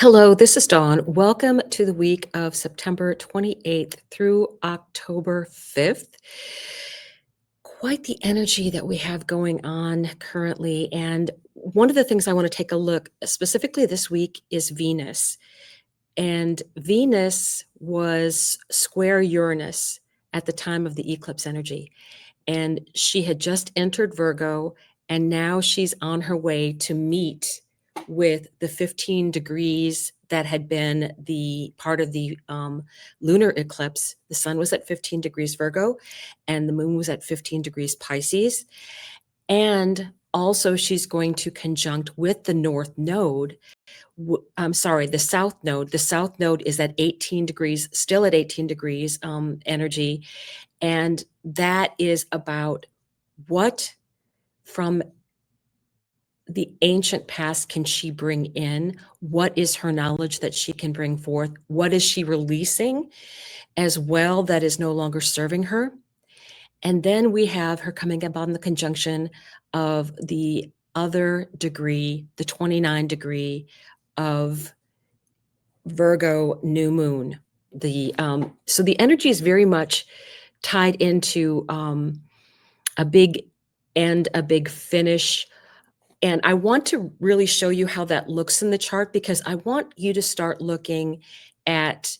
Hello, this is Dawn. Welcome to the week of September 28th through October 5th. Quite the energy that we have going on currently. And one of the things I want to take a look specifically this week is Venus. And Venus was square Uranus at the time of the eclipse energy. And she had just entered Virgo, and now she's on her way to meet with the 15 degrees that had been the part of the lunar eclipse. The sun was at 15 degrees Virgo, and the moon was at 15 degrees Pisces. And also, she's going to conjunct with the North Node. I'm sorry, the South Node. The South Node is at 18 degrees, still at 18 degrees energy. And that is about what from the ancient past can she bring in? What is her knowledge that she can bring forth? What is she releasing as well that is no longer serving her? And then we have her coming up on the conjunction of the other degree, the 29 degree of Virgo new moon. So the energy is very much tied into a big end, a big finish. And I want to really show you how that looks in the chart, because I want you to start looking at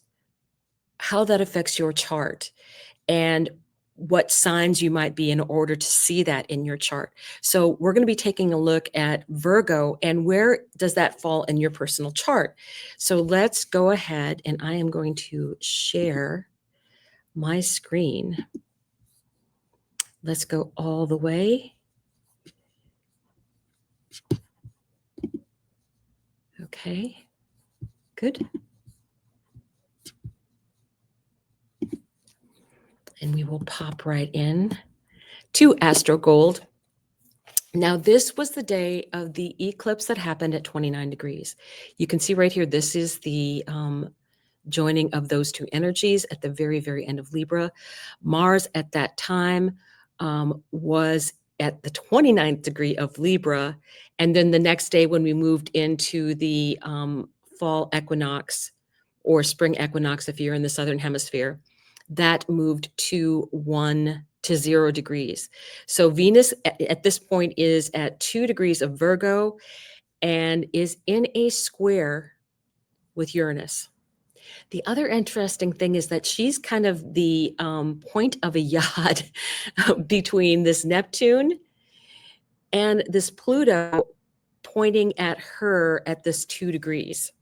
how that affects your chart and what signs you might be in order to see that in your chart. So we're going to be taking a look at Virgo and where does that fall in your personal chart. So let's go ahead, and I am going to share my screen. Let's go all the way. Okay, good. And we will pop right in to Astro Gold. Now, this was the day of the eclipse that happened at 29 degrees. You can see right here, this is the joining of those two energies at the very, very end of Libra. Mars at that time was at the 29th degree of Libra. And then the next day, when we moved into the fall equinox or spring equinox, if you're in the Southern Hemisphere, that moved to 1 to 0 degrees. So Venus at this point is at 2 degrees of Virgo and is in a square with Uranus. The other interesting thing is that she's kind of the point of a yacht between this Neptune and this Pluto pointing at her at this 2 degrees.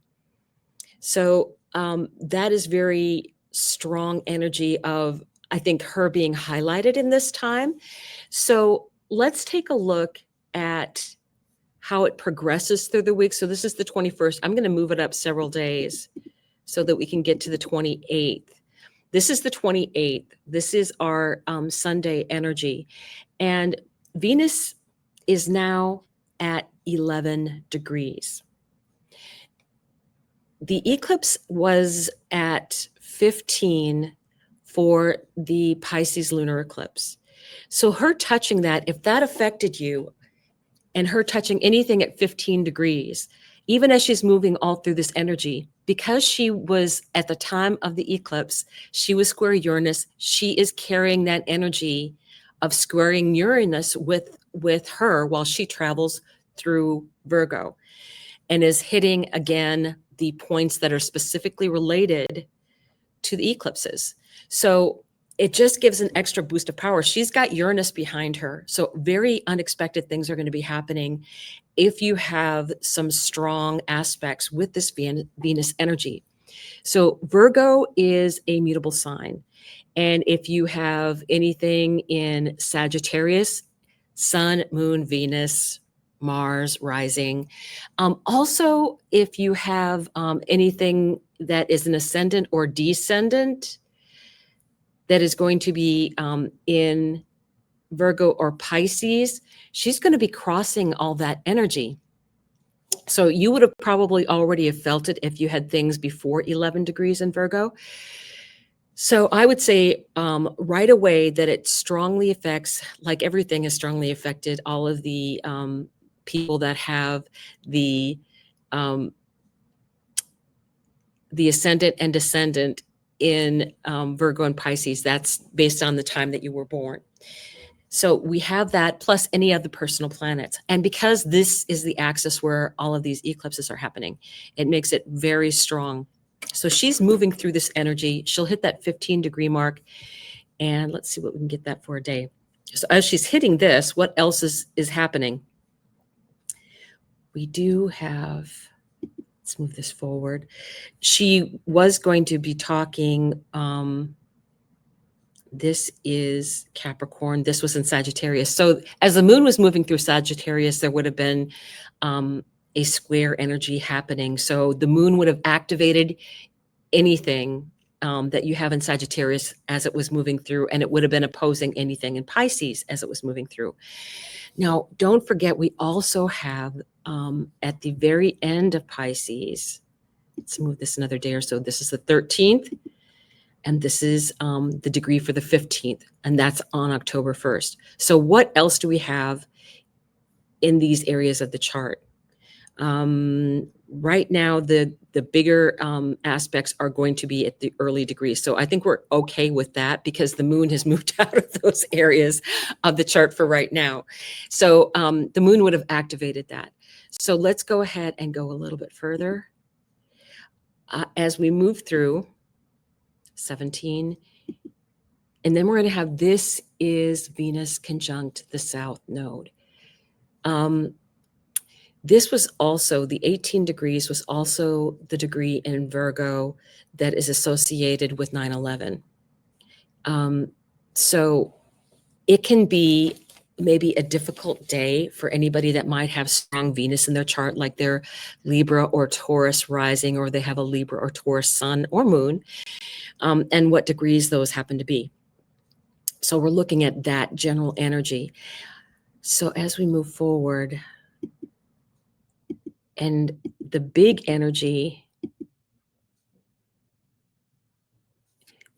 So that is very strong energy of, I think, her being highlighted in this time. So let's take a look at how it progresses through the week. So this is the 21st. I'm going to move it up several days so that we can get to the 28th. This is the 28th. This is our Sunday energy. And Venus is now at 11 degrees. The eclipse was at 15 for the Pisces lunar eclipse. So her touching that, if that affected you, and her touching anything at 15 degrees, even as she's moving all through this energy, because she was at the time of the eclipse, she was square Uranus, she is carrying that energy of squaring Uranus with her while she travels through Virgo and is hitting again the points that are specifically related to the eclipses. So it just gives an extra boost of power. She's got Uranus behind her. So very unexpected things are going to be happening if you have some strong aspects with this Venus energy. So Virgo is a mutable sign. And if you have anything in Sagittarius, Sun, Moon, Venus, Mars, rising. Also, if you have anything that is an ascendant or descendant, that is going to be in Virgo or Pisces, she's going to be crossing all that energy. So you would have probably already have felt it if you had things before 11 degrees in Virgo. So I would say right away that it strongly affects, like everything has strongly affected all of the people that have the the ascendant and descendant in Virgo and Pisces. That's based on the time that you were born. So we have that plus any other personal planets. And because this is the axis where all of these eclipses are happening, it makes it very strong. So she's moving through this energy. She'll hit that 15-degree mark. And let's see what we can get that for a day. So as she's hitting this, what else is happening? We do have, let's move this forward. She was going to be talking, this is Capricorn. This was in Sagittarius. So as the moon was moving through Sagittarius, there would have been a square energy happening. So the moon would have activated anything that you have in Sagittarius as it was moving through, and it would have been opposing anything in Pisces as it was moving through. Now, don't forget, we also have at the very end of Pisces, let's move this another day or so. This is the 13th. And this is the degree for the 15th, and that's on October 1st. So what else do we have in these areas of the chart? Right now, the bigger aspects are going to be at the early degrees. So I think we're okay with that because the moon has moved out of those areas of the chart for right now. So the moon would have activated that. So let's go ahead and go a little bit further. As we move through 17, and then we're going to have, this is Venus conjunct the South Node. This was also, the 18 degrees was also the degree in Virgo that is associated with 9/11. So it can be maybe a difficult day for anybody that might have strong Venus in their chart, like they're Libra or Taurus rising, or they have a Libra or Taurus sun or moon. And what degrees those happen to be. So we're looking at that general energy. So as we move forward, and the big energy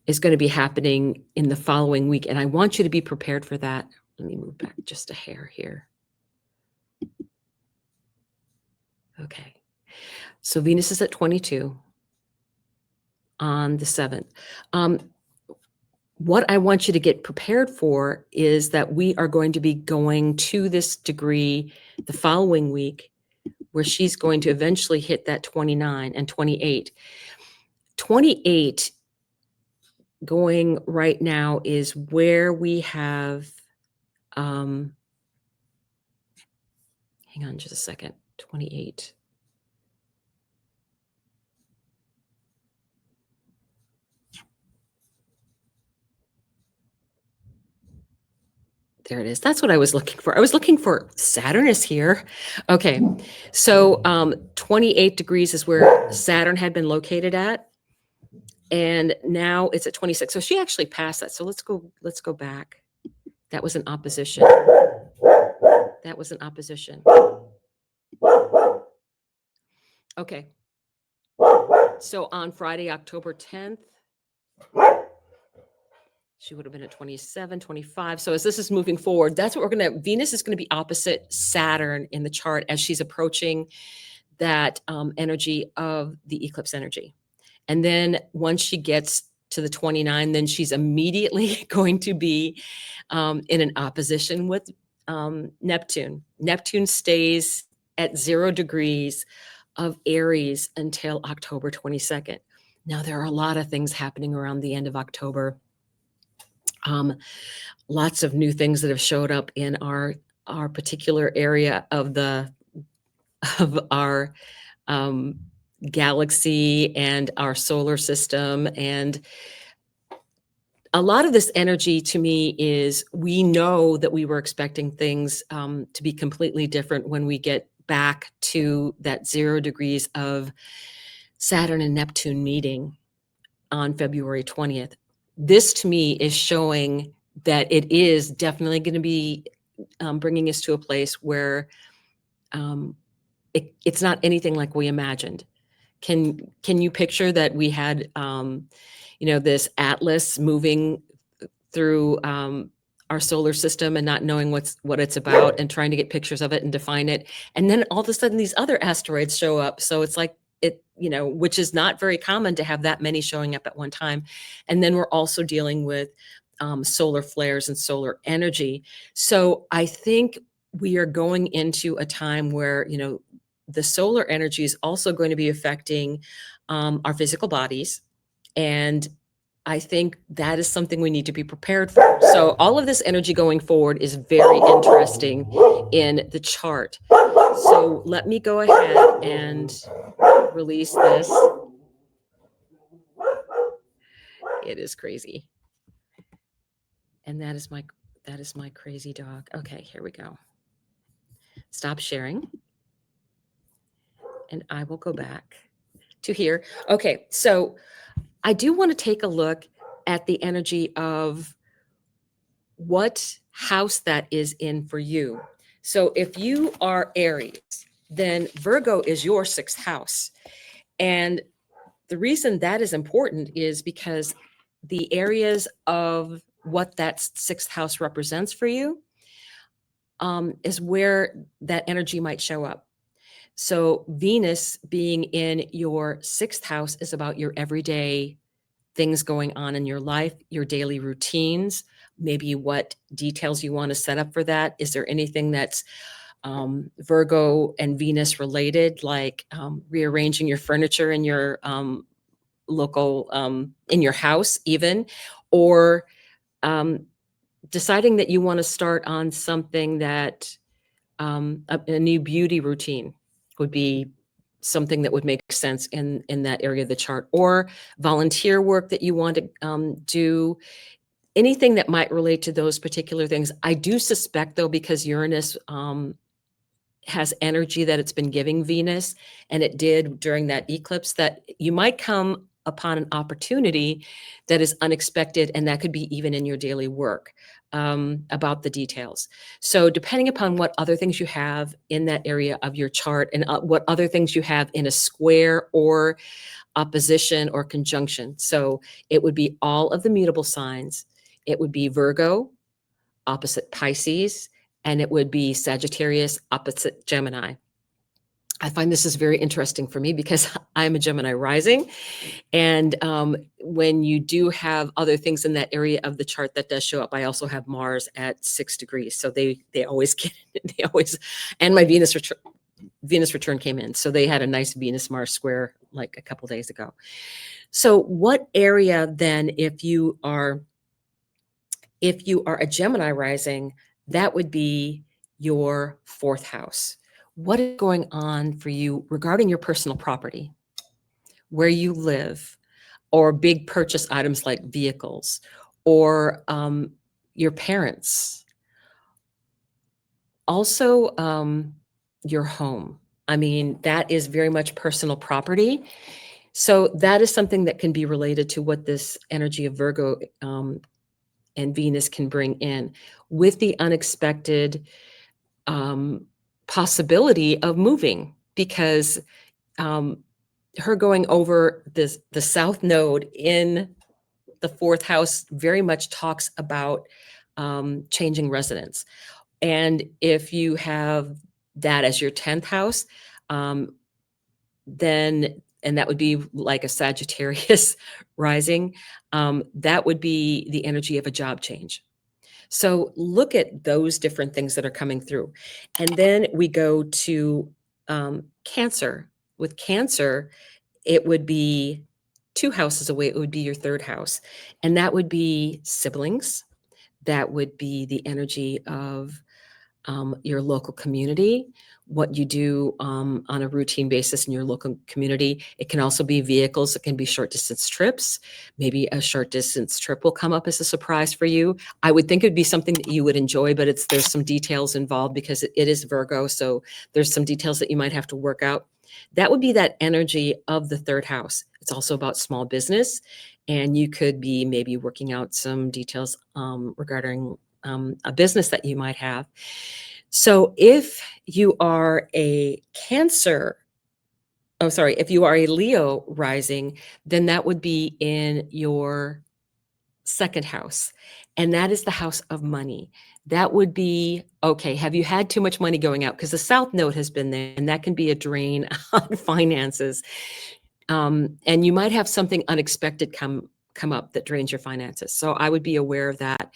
is going to be happening in the following week. And I want you to be prepared for that. Let me move back just a hair here. Okay. So Venus is at 22 on the 7th. What I want you to get prepared for is that we are going to be going to this degree the following week, where she's going to eventually hit that 29 and 28. 28 going right now is where we have, hang on just a second, 28. There it is. That's what I was looking for. I was looking for Saturn is here. Okay. So 28 degrees is where Saturn had been located at. And now it's at 26. So she actually passed that. So let's go back. That was an opposition. That was an opposition. Okay. So on Friday, October 10th, she would have been at 27, 25. So as this is moving forward, that's what we're going to, Venus is going to be opposite Saturn in the chart as she's approaching that energy of the eclipse energy. And then once she gets to the 29, then she's immediately going to be in an opposition with Neptune. Neptune stays at 0 degrees of Aries until October 22nd. Now, there are a lot of things happening around the end of October. Lots of new things that have showed up in our particular area of our galaxy and our solar system. And a lot of this energy to me is, we know that we were expecting things to be completely different when we get back to that 0 degrees of Saturn and Neptune meeting on February 20th. This to me is showing that it is definitely going to be bringing us to a place where it's not anything like we imagined. Can you picture that we had, this atlas moving through our solar system and not knowing what it's about and trying to get pictures of it and define it. And then all of a sudden these other asteroids show up. So it's like, it, which is not very common to have that many showing up at one time. And then we're also dealing with solar flares and solar energy. So I think we are going into a time where, the solar energy is also going to be affecting our physical bodies. And I think that is something we need to be prepared for. So all of this energy going forward is very interesting in the chart. So let me go ahead and release this. It is crazy. And that is my crazy dog. Okay, here we go. Stop sharing. And I will go back to here. Okay, so I do want to take a look at the energy of what house that is in for you. So if you are Aries, then Virgo is your 6th house. And the reason that is important is because the areas of what that 6th house represents for you is where that energy might show up. So Venus being in your 6th house is about your everyday things going on in your life, your daily routines, maybe what details you want to set up for that. Is there anything that's Virgo and Venus related, like rearranging your furniture in your local, in your house even, or deciding that you want to start on something that a new beauty routine would be something that would make sense in that area of the chart, or volunteer work that you want to do, anything that might relate to those particular things. I do suspect, though, because Uranus has energy that it's been giving Venus, and it did during that eclipse, that you might come upon an opportunity that is unexpected, and that could be even in your daily work, about the details. So depending upon what other things you have in that area of your chart, and what other things you have in a square or opposition or conjunction. So it would be all of the mutable signs. It would be Virgo opposite Pisces, and it would be Sagittarius opposite Gemini. I find this is very interesting for me because I'm a Gemini rising. And when you do have other things in that area of the chart that does show up, I also have Mars at 6 degrees. So they always get, and my Venus return came in. So they had a nice Venus-Mars square like a couple days ago. So what area then, if you are a Gemini rising, that would be your 4th house. What is going on for you regarding your personal property, where you live, or big purchase items like vehicles, or your parents? Also, your home. I mean, that is very much personal property. So that is something that can be related to what this energy of Virgo and Venus can bring in, with the unexpected possibility of moving, because her going over the South Node in the 4th house very much talks about changing residence. And if you have that as your 10th house, then, and that would be like a Sagittarius rising, that would be the energy of a job change. So look at those different things that are coming through. And then we go to Cancer. With Cancer, it would be 2 houses away. It would be your 3rd house. And that would be siblings. That would be the energy of your local community, what you do on a routine basis in your local community. It can also be vehicles. It can be short distance trips. Maybe a short distance trip will come up as a surprise for you. I would think it would be something that you would enjoy, but there's some details involved because it is Virgo. So there's some details that you might have to work out. That would be that energy of the 3rd house. It's also about small business, and you could be maybe working out some details regarding a business that you might have. So if you are a if you are a Leo rising, then that would be in your second house, and that is the house of money. That would be, okay, have you had too much money going out? Because the South Node has been there, and that can be a drain on finances. And you might have something unexpected come up that drains your finances. So I would be aware of that.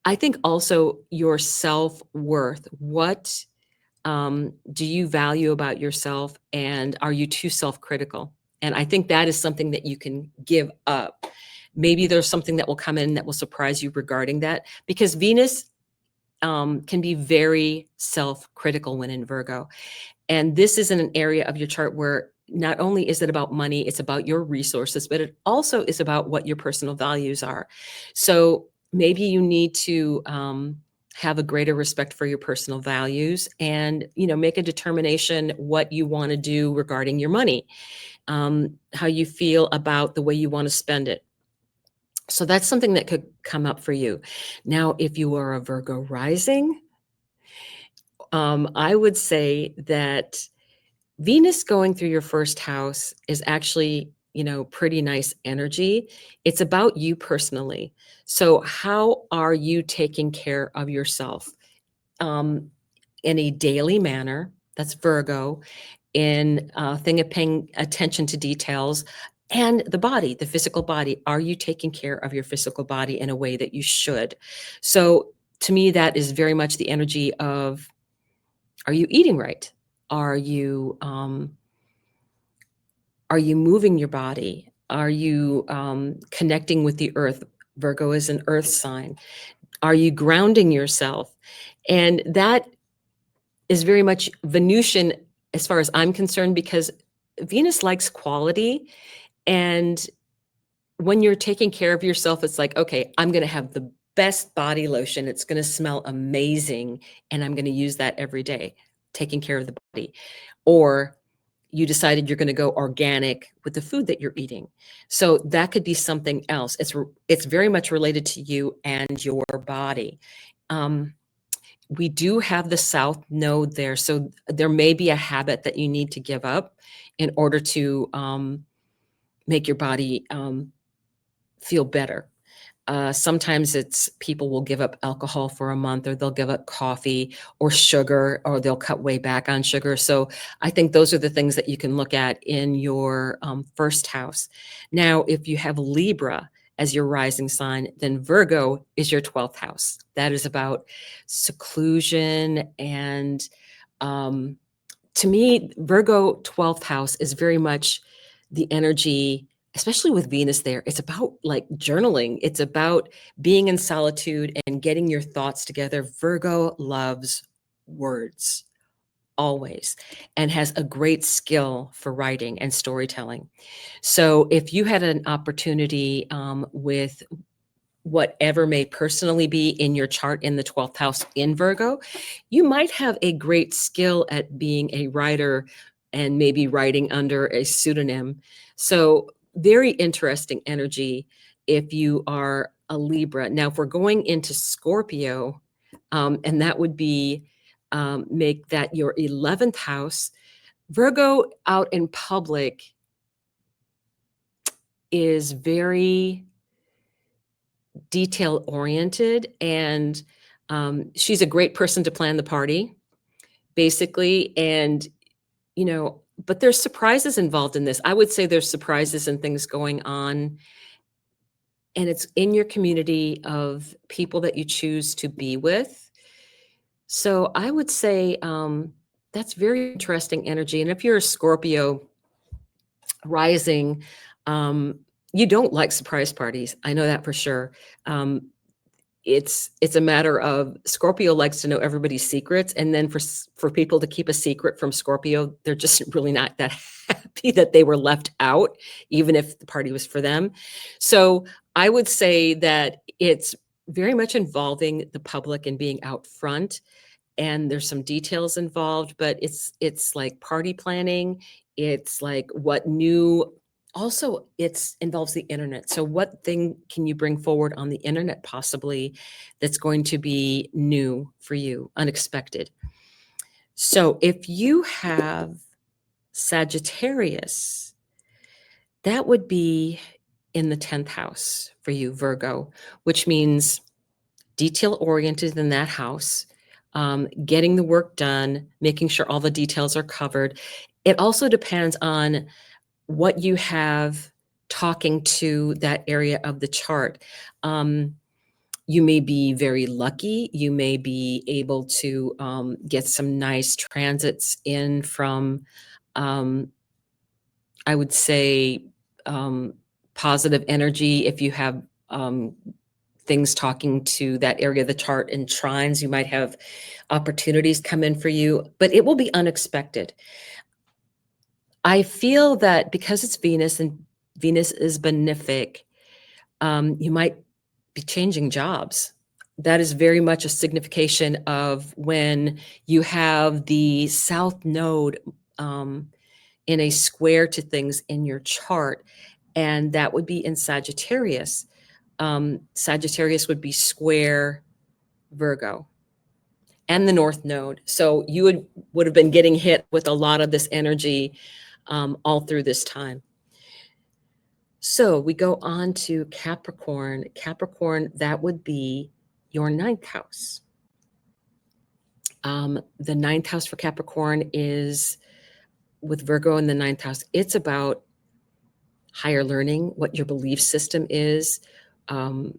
I think also your self-worth. What do you value about yourself, and are you too self-critical? And I think that is something that you can give up. Maybe there's something that will come in that will surprise you regarding that, because Venus can be very self-critical when in Virgo. And this is in an area of your chart where not only is it about money, it's about your resources, but it also is about what your personal values are. So maybe you need to have a greater respect for your personal values, and make a determination what you want to do regarding your money, how you feel about the way you want to spend it. So that's something that could come up for you. Now, if you are a Virgo rising, I would say that Venus going through your first house is actually, pretty nice energy. It's about you personally. So how are you taking care of yourself in a daily manner? That's Virgo. In thing of paying attention to details, and the body, the physical body. Are you taking care of your physical body in a way that you should? So to me, that is very much the energy of, are you eating right? Are you moving your body? Are you connecting with the earth? Virgo is an earth sign. Are you grounding yourself? And that is very much Venusian as far as I'm concerned, because Venus likes quality. And when you're taking care of yourself, it's like, okay, I'm going to have the best body lotion. It's going to smell amazing. And I'm going to use that every day, taking care of the body. Or you decided you're going to go organic with the food that you're eating. So that could be something else. It's very much related to you and your body. We do have the South Node there. So there may be a habit that you need to give up in order to make your body feel better. Sometimes it's people will give up alcohol for a month, or they'll give up coffee or sugar, or they'll cut way back on sugar. So I think those are the things that you can look at in your first house. Now, if you have Libra as your rising sign, then Virgo is your 12th house. That is about seclusion. And to me, Virgo 12th house is very much the energy, especially with Venus there. It's about like journaling. It's about being in solitude and getting your thoughts together. Virgo loves words always, and has a great skill for writing and storytelling. So if you had an opportunity with whatever may personally be in your chart in the 12th house in Virgo, you might have a great skill at being a writer and maybe writing under a pseudonym. So very interesting energy if you are a Libra. Now, if we're going into Scorpio, and that would be make that your 11th house, Virgo out in public is very detail oriented, and she's a great person to plan the party, basically. And but there's surprises involved in this. I would say there's surprises and things going on, and it's in your community of people that you choose to be with. So I would say that's very interesting energy. And if you're a Scorpio rising, you don't like surprise parties. I know that for sure. It's a matter of Scorpio likes to know everybody's secrets, and then for people to keep a secret from Scorpio, they're just really not that happy that they were left out, even if the party was for them. So I would say that it's very much involving the public and being out front, and there's some details involved, but it's like party planning. It's like what new, also it's involves the internet. So what thing can you bring forward on the internet possibly that's going to be new for you, unexpected? So if you have Sagittarius, that would be in the 10th house for you, Virgo, which means detail oriented in that house, getting the work done, making sure all the details are covered. It also depends on what you have talking to that area of the chart. You may be very lucky. You may be able to get some nice transits in from, I would say, positive energy. If you have things talking to that area of the chart in trines, you might have opportunities come in for you, but it will be unexpected. I feel that because it's Venus and Venus is benefic, you might be changing jobs. That is very much a signification of when you have the South Node in a square to things in your chart, and that would be in Sagittarius. Sagittarius would be square Virgo and the North Node. So you would have been getting hit with a lot of this energy all through this time. So we go on to Capricorn. Capricorn, that would be your 9th house. The 9th house for Capricorn is with Virgo in the 9th house. It's about higher learning, what your belief system is. Also,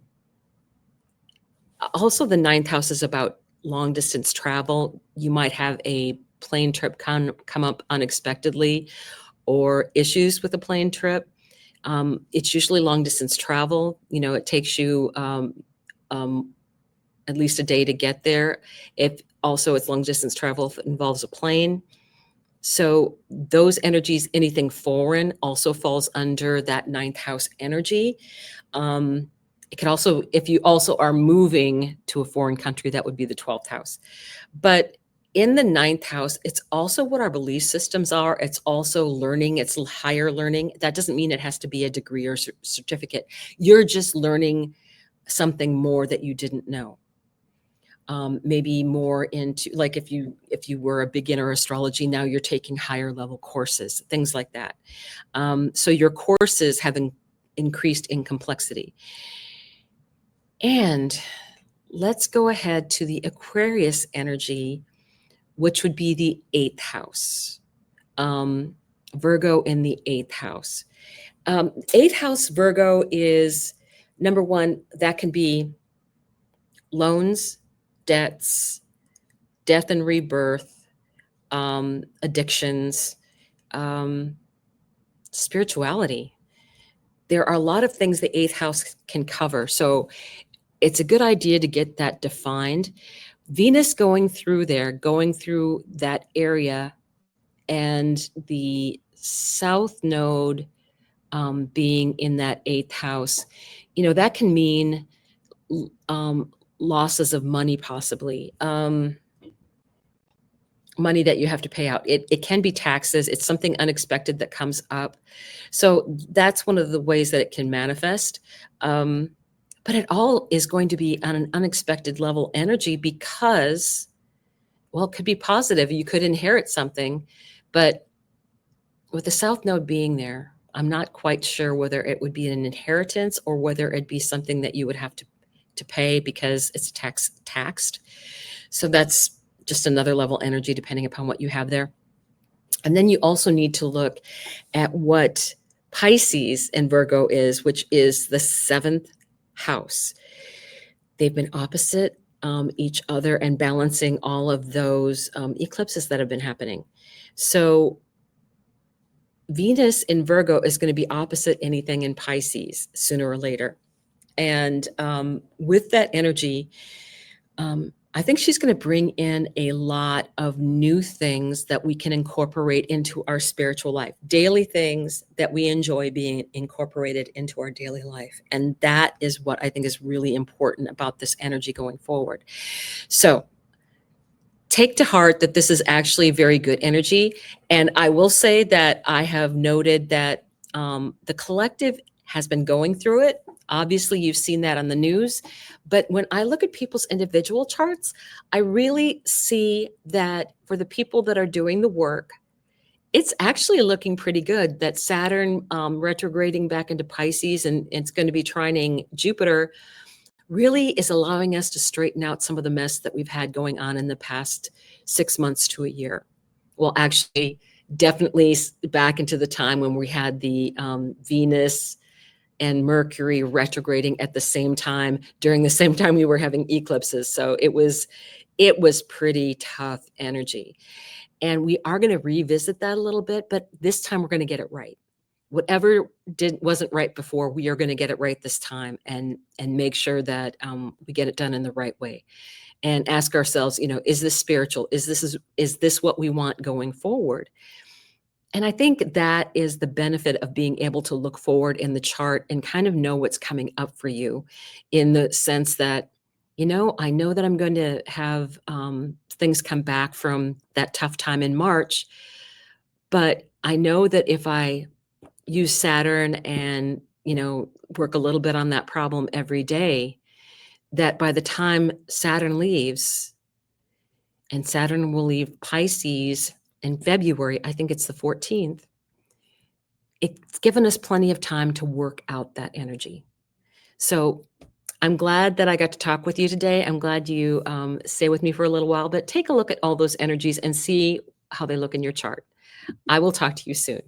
the 9th house is about long distance travel. You might have a plane trip come up unexpectedly, or issues with a plane trip. It's usually long distance travel. You know, it takes you at least a day to get there. If also it's long distance travel, if it involves a plane. So those energies, anything foreign also falls under that 9th house energy. It could also, if you also are moving to a foreign country, that would be the 12th house. But in the 9th house, it's also what our belief systems are. It's also learning, it's higher learning. That doesn't mean it has to be a degree or certificate. You're just learning something more that you didn't know. Maybe more into, like if you were a beginner astrology, now you're taking higher level courses, things like that. So your courses have increased in complexity. And let's go ahead to the Aquarius energy, which would be the 8th house. Virgo in the 8th house. 8th house Virgo is, number one, that can be loans, debts, death and rebirth, addictions, spirituality. There are a lot of things the 8th house can cover. So it's a good idea to get that defined. Venus going through that area, and the South Node being in that 8th house, you know, that can mean losses of money, possibly. Money that you have to pay out. It can be taxes. It's something unexpected that comes up. So that's one of the ways that it can manifest. But it all is going to be on an unexpected level energy because, well, it could be positive. You could inherit something, but with the South Node being there, I'm not quite sure whether it would be an inheritance or whether it'd be something that you would have to pay because it's taxed. So that's just another level energy depending upon what you have there. And then you also need to look at what Pisces and Virgo is, which is the 7th house. They've been opposite each other and balancing all of those eclipses that have been happening. So Venus in Virgo is going to be opposite anything in Pisces sooner or later. And with that energy, I think she's going to bring in a lot of new things that we can incorporate into our spiritual life, daily things that we enjoy being incorporated into our daily life. And that is what I think is really important about this energy going forward. So take to heart that this is actually very good energy. And I will say that I have noted that the collective has been going through it. Obviously, you've seen that on the news. But when I look at people's individual charts, I really see that for the people that are doing the work It's actually looking pretty good. That Saturn retrograding back into Pisces, and it's going to be trining Jupiter, really is allowing us to straighten out some of the mess that we've had going on in the past 6 months to a year. Well, actually, definitely back into the time when we had the Venus and Mercury retrograding at the same time, during the same time we were having eclipses. So it was pretty tough energy. And we are going to revisit that a little bit, but this time we're going to get it right. Whatever wasn't right before, we are going to get it right this time, and make sure that we get it done in the right way, and ask ourselves, is this spiritual? Is this what we want going forward? And I think that is the benefit of being able to look forward in the chart and kind of know what's coming up for you, in the sense that, I know that I'm going to have things come back from that tough time in March, but I know that if I use Saturn and, work a little bit on that problem every day, that by the time Saturn leaves, and Saturn will leave Pisces in February, I think it's the 14th, it's given us plenty of time to work out that energy. So I'm glad that I got to talk with you today. I'm glad you stay with me for a little while, but take a look at all those energies and see how they look in your chart. I will talk to you soon.